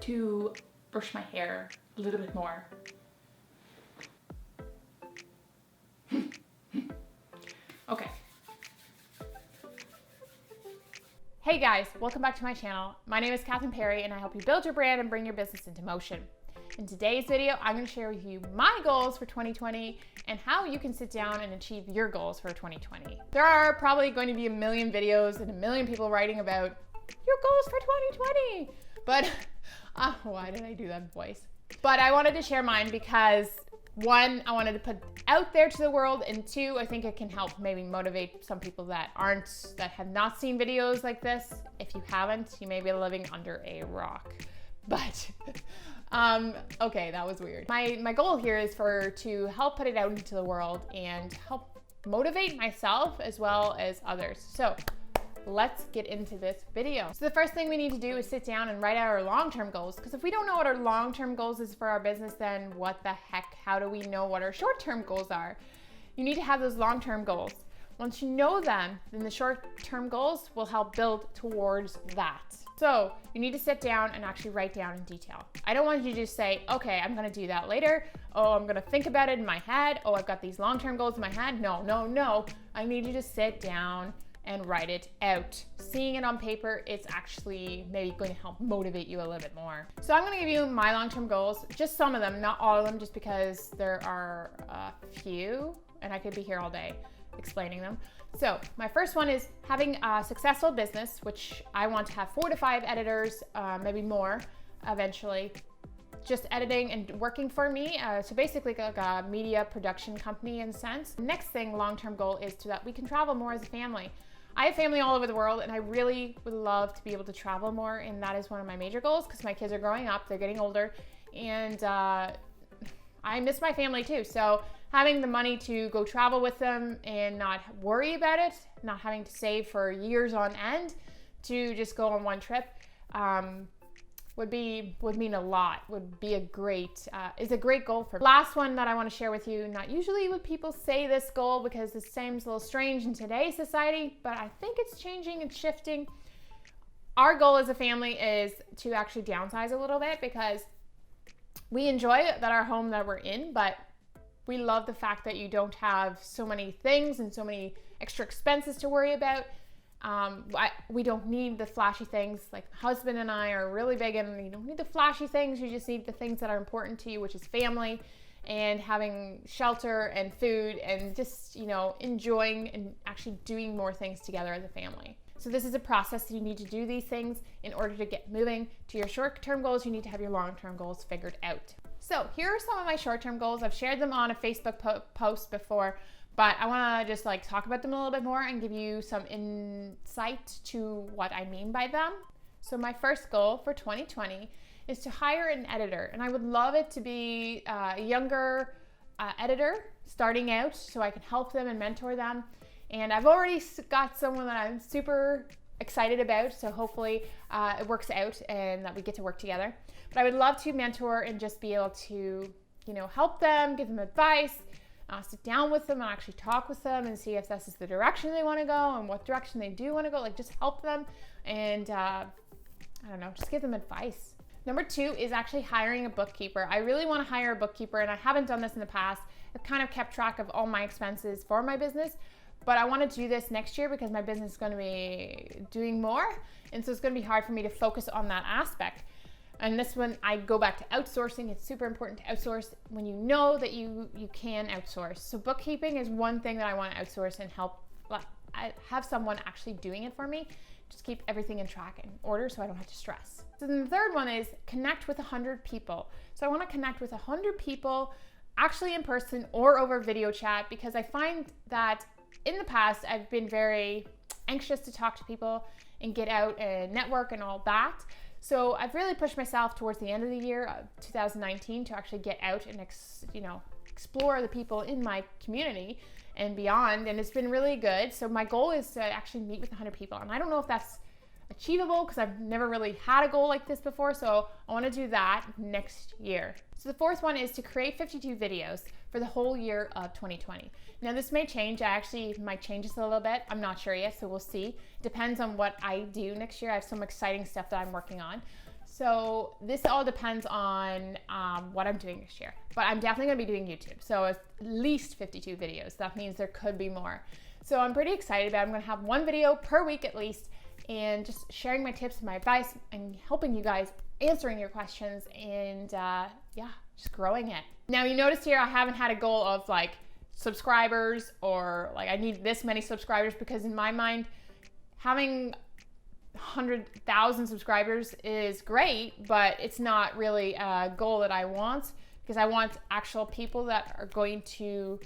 To brush my hair a little bit more. Okay. Hey guys, welcome back to my channel. My name is Catherine Perry and I help you build your brand and bring your business into motion. In today's video, I'm going to share with you my goals for 2020 and how you can sit down and achieve your goals for 2020. There are probably going to be a million videos and a million people writing about your goals for 2020, but why did I do that voice? But I wanted to share mine because one, I wanted to put out there to the world, and two, I think it can help maybe motivate some people that have not seen videos like this. If you haven't, you may be living under a rock. But okay, that was weird. My goal here is to help put it out into the world and help motivate myself as well as others. So let's get into this video. So the first thing we need to do is sit down and write out our long-term goals, because if we don't know what our long-term goals is for our business, then what the heck, how do we know what our short-term goals are? You need to have those long-term goals. Once you know them, then the short-term goals will help build towards that. So you need to sit down and actually write down in detail. I don't want you to just say, okay, I'm gonna do that later. Oh, I'm gonna think about it in my head. Oh, I've got these long-term goals in my head. No. I need you to sit down and write it out. Seeing it on paper, it's actually maybe going to help motivate you a little bit more. So I'm gonna give you my long-term goals, just some of them, not all of them, just because there are a few, and I could be here all day explaining them. So my first one is having a successful business, which I want to have 4 to 5 editors, maybe more eventually, just editing and working for me. So basically like a media production company in a sense. Next thing, long-term goal, is that we can travel more as a family. I have family all over the world and I really would love to be able to travel more, and that is one of my major goals because my kids are growing up, they're getting older, and I miss my family too. So having the money to go travel with them and not worry about it, not having to save for years on end to just go on one trip, would mean a lot, is a great goal for me. Last one that I want to share with you, not usually would people say this goal because it seems a little strange in today's society, but I think it's changing and shifting. Our goal as a family is to actually downsize a little bit, because we enjoy our home that we're in, but we love the fact that you don't have so many things and so many extra expenses to worry about. We don't need the flashy things. Like my husband and I are really big and you don't need the flashy things. You just need the things that are important to you, which is family and having shelter and food and just, enjoying and actually doing more things together as a family. So this is a process that you need to do these things in order to get moving to your short-term goals. You need to have your long-term goals figured out. So here are some of my short-term goals. I've shared them on a Facebook post before, but I want to just talk about them a little bit more and give you some insight to what I mean by them. So my first goal for 2020 is to hire an editor, and I would love it to be a younger editor starting out so I can help them and mentor them. And I've already got someone that I'm super excited about, so hopefully it works out and that we get to work together. But I would love to mentor and just be able to, help them, give them advice, sit down with them and actually talk with them and see if this is the direction they want to go and what direction they do want to go. Just help them and just give them advice. Number 2 is actually hiring a bookkeeper. I really want to hire a bookkeeper, and I haven't done this in the past. I've kind of kept track of all my expenses for my business, but I want to do this next year because my business is going to be doing more, and so it's going to be hard for me to focus on that aspect. And this one, I go back to outsourcing. It's super important to outsource when you know that you can outsource. So bookkeeping is one thing that I want to outsource and have someone actually doing it for me. Just keep everything in track and order so I don't have to stress. So then the third one is connect with 100 people. So I want to connect with 100 people actually in person or over video chat, because I find that in the past I've been very anxious to talk to people and get out and network and all that. So I've really pushed myself towards the end of the year, 2019, to actually get out and explore the people in my community and beyond, and it's been really good. So my goal is to actually meet with 100 people, and I don't know if that's achievable because I've never really had a goal like this before, so I want to do that next year. So the fourth one is to create 52 videos for the whole year of 2020. Now this may change. I actually might change this a little bit. I'm not sure yet, so we'll see. Depends on what I do next year. I have some exciting stuff that I'm working on. So this all depends on what I'm doing this year, but I'm definitely gonna be doing YouTube. So at least 52 videos. That means there could be more. So I'm pretty excited about it. I'm gonna have one video per week at least, and just sharing my tips and my advice and helping you guys, answering your questions, and yeah, just growing it. Now you notice here I haven't had a goal of like subscribers or like I need this many subscribers, because in my mind having 100,000 subscribers is great, but it's not really a goal that I want, because I want actual people that are going to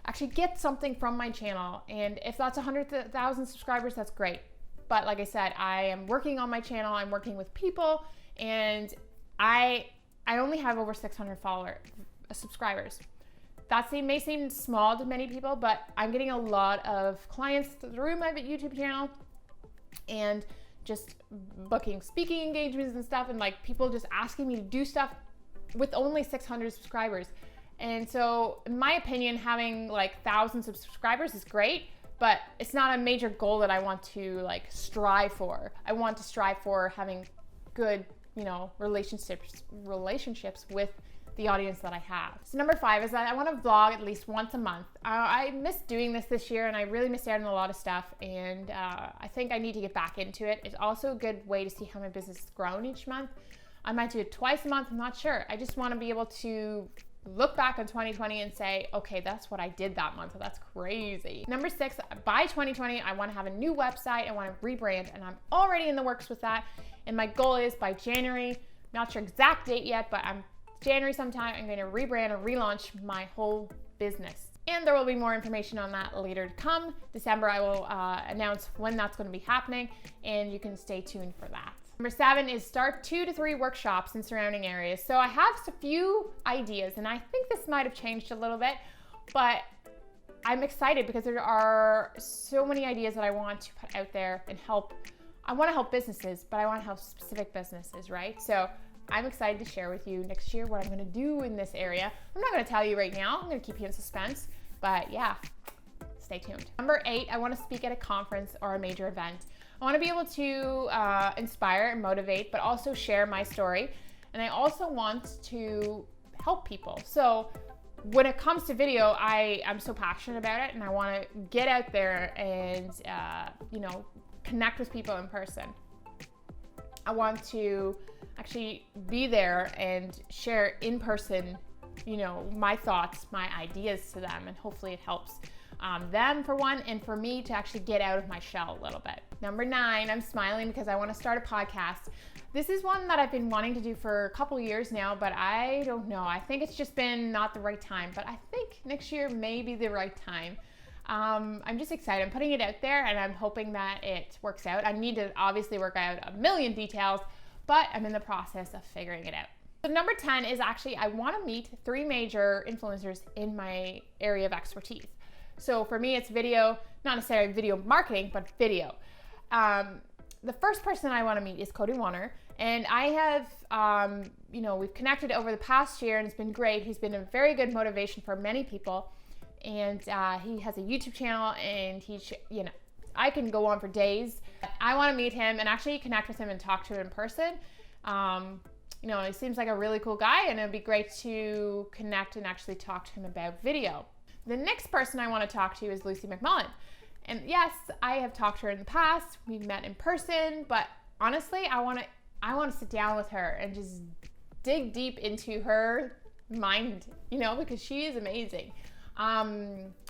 actually get something from my channel. And if that's 100,000 subscribers, that's great. But like I said, I am working on my channel, I'm working with people, and I only have over 600 subscribers. That may seem small to many people, but I'm getting a lot of clients through my YouTube channel and just booking speaking engagements and stuff, and like people just asking me to do stuff with only 600 subscribers. And so in my opinion, having like thousands of subscribers is great, but it's not a major goal that I want to like strive for. I want to strive for having good, you know, relationships with the audience that I have. So number 5 is that I want to vlog at least once a month. I missed doing this year, and I really missed out on a lot of stuff, and I think I need to get back into it. It's also a good way to see how my business has grown each month. I might do it twice a month, I'm not sure. I just want to be able to look back on 2020 and say, okay, that's what I did that month. That's crazy. Number 6, by 2020, I want to have a new website. I want to rebrand, and I'm already in the works with that. And my goal is by January, not sure exact date yet, but January sometime, I'm going to rebrand and relaunch my whole business. And there will be more information on that later to come. December, I will announce when that's going to be happening, and you can stay tuned for that. Number 7 is start 2 to 3 workshops in surrounding areas. So I have a few ideas, and I think this might have changed a little bit, but I'm excited because there are so many ideas that I want to put out there and help. I want to help businesses, but I want to help specific businesses, right? So I'm excited to share with you next year what I'm going to do in this area. I'm not going to tell you right now. I'm going to keep you in suspense, but yeah, stay tuned. Number 8, I want to speak at a conference or a major event. I want to be able to inspire and motivate, but also share my story. And I also want to help people. So when it comes to video, I'm so passionate about it, and I want to get out there and, you know, connect with people in person. I want to actually be there and share in person, you know, my thoughts, my ideas to them, and hopefully it helps them for one, and for me to actually get out of my shell a little bit. Number 9, I'm smiling because I want to start a podcast. This is one that I've been wanting to do for a couple years now, but I don't know. I think it's just been not the right time, but I think next year may be the right time. I'm just excited. I'm putting it out there, and I'm hoping that it works out. I need to obviously work out a million details, but I'm in the process of figuring it out. So number 10 is actually I want to meet 3 major influencers in my area of expertise. So for me, it's video, not necessarily video marketing, but video. The first person I want to meet is Cody Warner, and I have, you know, we've connected over the past year, and it's been great. He's been a very good motivation for many people, and he has a YouTube channel, and you know, I can go on for days. I want to meet him and actually connect with him and talk to him in person. You know, he seems like a really cool guy, and it'd be great to connect and actually talk to him about video. The next person I want to talk to is Lucy McMullen. And yes, I have talked to her in the past. We've met in person, but honestly, I want to sit down with her and just dig deep into her mind, you know, because she is amazing.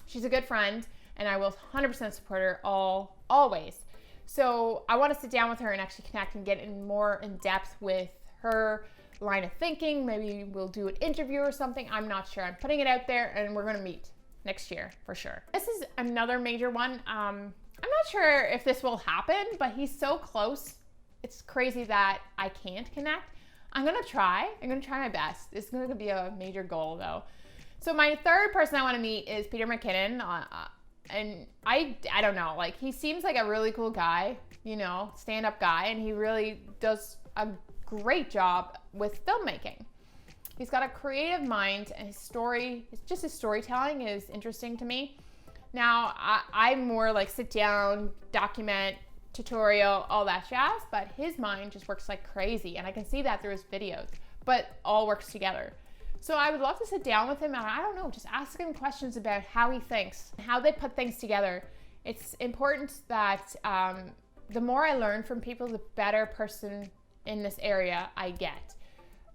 She's a good friend, and I will 100% support her always. So I want to sit down with her and actually connect and get more in depth with her line of thinking. Maybe we'll do an interview or something. I'm not sure. I'm putting it out there, and we're going to meet next year for sure. This is another major one. I'm not sure if this will happen, but he's so close. It's crazy that I can't connect. I'm going to try my best. It's going to be a major goal though. So my third person I want to meet is Peter McKinnon. And I don't know, like he seems like a really cool guy, you know, stand-up guy, and he really does a great job with filmmaking. He's got a creative mind, and his storytelling is interesting to me. Now, I'm more like sit down, document, tutorial, all that jazz, but his mind just works like crazy, and I can see that through his videos, but all works together. So I would love to sit down with him and, I don't know, just ask him questions about how he thinks, how they put things together. It's important that the more I learn from people, the better person in this area I get.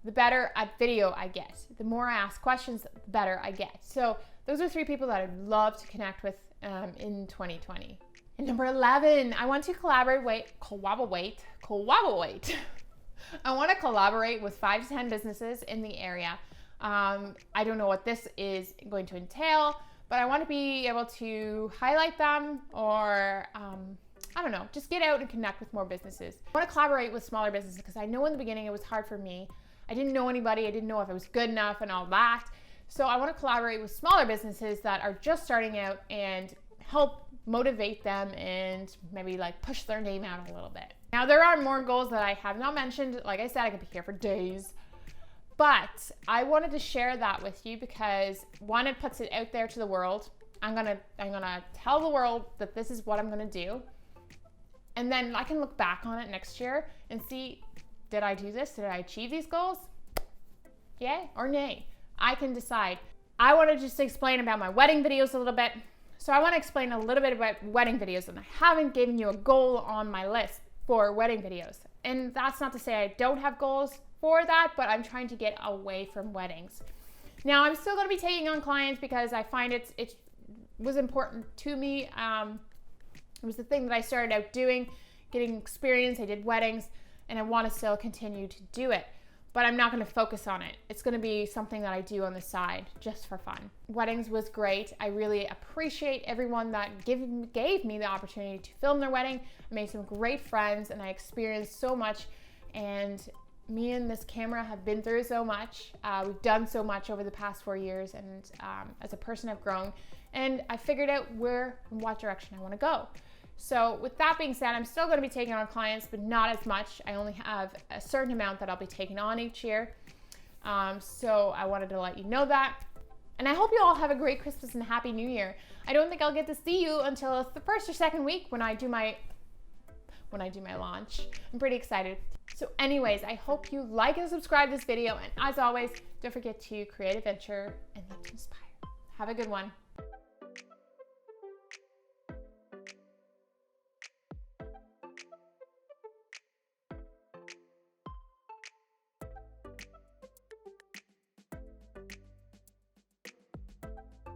The better at video I get. The more I ask questions, the better I get. So those are 3 people that I'd love to connect with in 2020. And number 11, I want to collaborate. I want to collaborate with 5 to 10 businesses in the area. I don't know what this is going to entail, but I want to be able to highlight them, or I don't know, just get out and connect with more businesses. I want to collaborate with smaller businesses because I know in the beginning it was hard for me. I didn't know anybody. I didn't know if I was good enough and all that. So I want to collaborate with smaller businesses that are just starting out and help motivate them and maybe like push their name out a little bit. Now, there are more goals that I have not mentioned. Like I said, I could be here for days, but I wanted to share that with you because, one, it puts it out there to the world. I'm gonna tell the world that this is what I'm gonna do, and then I can look back on it next year and see, did I do this? Did I achieve these goals? Yay or nay? I can decide. I want to just explain about my wedding videos a little bit. So I want to explain a little bit about wedding videos, and I haven't given you a goal on my list for wedding videos. And that's not to say I don't have goals for that, but I'm trying to get away from weddings. Now, I'm still going to be taking on clients because I find it was important to me. It was the thing that I started out doing, getting experience. I did weddings, and I want to still continue to do it. But I'm not going to focus on it. It's going to be something that I do on the side just for fun. Weddings was great. I really appreciate everyone that gave me the opportunity to film their wedding. I made some great friends and I experienced so much. And me and this camera have been through so much. We've done so much over the past 4 years, and as a person I've grown, and I figured out where and what direction I want to go. So with that being said, I'm still going to be taking on clients, but not as much. I only have a certain amount that I'll be taking on each year. So I wanted to let you know that. And I hope you all have a great Christmas and a Happy New Year. I don't think I'll get to see you until the 1st or 2nd week when I do my launch. I'm pretty excited. So anyways, I hope you like and subscribe to this video. And as always, don't forget to create a venture and live to inspire. Have a good one.